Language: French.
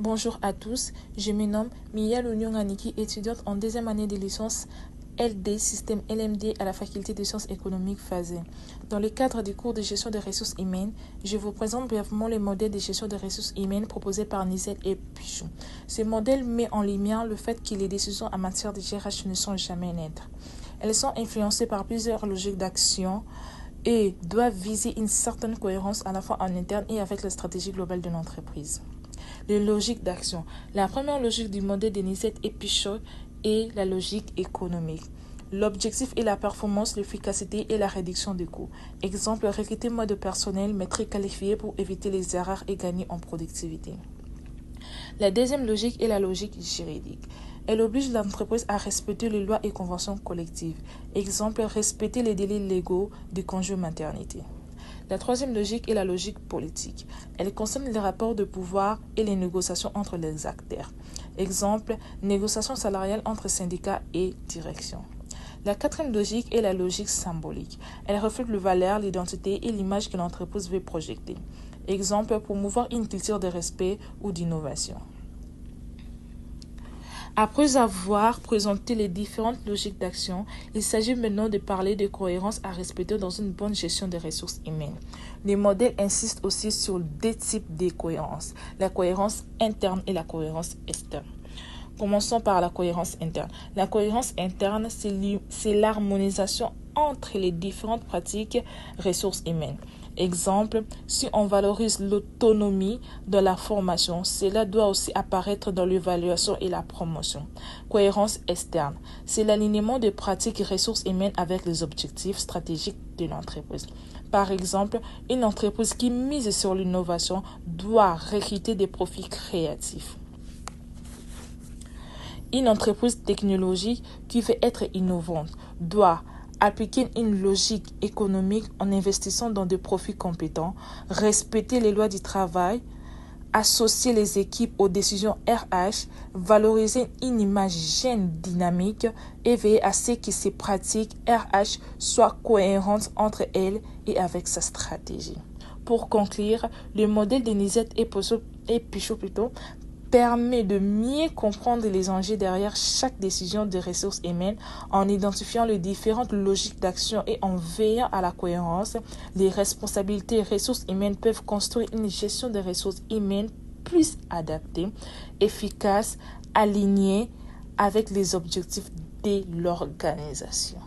Bonjour à tous, je me nomme Mia Lunyonganiki, étudiante en deuxième année de licence LD, système LMD à la faculté de sciences économiques FASE. Dans le cadre du cours de gestion des ressources humaines, je vous présente brièvement le modèle de gestion des ressources humaines proposé par Nizet et Pichou. Ce modèle met en lumière le fait que les décisions en matière de GRH ne sont jamais neutres. Elles sont influencées par plusieurs logiques d'action et doivent viser une certaine cohérence à la fois en interne et avec la stratégie globale de l'entreprise. Les logiques d'action. La première logique du modèle de Nizet et Pichot est la logique économique. L'objectif est la performance, l'efficacité et la réduction des coûts. Exemple, recruter moins de personnel, mais très qualifié pour éviter les erreurs et gagner en productivité. La deuxième logique est la logique juridique. Elle oblige l'entreprise à respecter les lois et conventions collectives. Exemple, respecter les délais légaux du congé maternité. La troisième logique est la logique politique. Elle concerne les rapports de pouvoir et les négociations entre les acteurs. Exemple, négociations salariales entre syndicats et direction. La quatrième logique est la logique symbolique. Elle reflète les valeurs, l'identité et l'image que l'entreprise veut projeter. Exemple, promouvoir une culture de respect ou d'innovation. Après avoir présenté les différentes logiques d'action, il s'agit maintenant de parler de cohérence à respecter dans une bonne gestion des ressources humaines. Les modèles insistent aussi sur deux types de cohérence, la cohérence interne et la cohérence externe. Commençons par la cohérence interne. La cohérence interne, c'est l'harmonisation entre les différentes pratiques ressources humaines. Exemple, si on valorise l'autonomie de la formation, cela doit aussi apparaître dans l'évaluation et la promotion. Cohérence externe, c'est l'alignement des pratiques et ressources humaines avec les objectifs stratégiques de l'entreprise. Par exemple, une entreprise qui mise sur l'innovation doit recruter des profils créatifs. Une entreprise technologique qui veut être innovante doit appliquer une logique économique en investissant dans des profils compétents, respecter les lois du travail, associer les équipes aux décisions RH, valoriser une image jeune dynamique et veiller à ce que ces pratiques RH soient cohérentes entre elles et avec sa stratégie. Pour conclure, le modèle de Nizet et Pichot permet de mieux comprendre les enjeux derrière chaque décision de ressources humaines en identifiant les différentes logiques d'action et en veillant à la cohérence. Les responsabilités ressources humaines peuvent construire une gestion des ressources humaines plus adaptée, efficace, alignée avec les objectifs de l'organisation.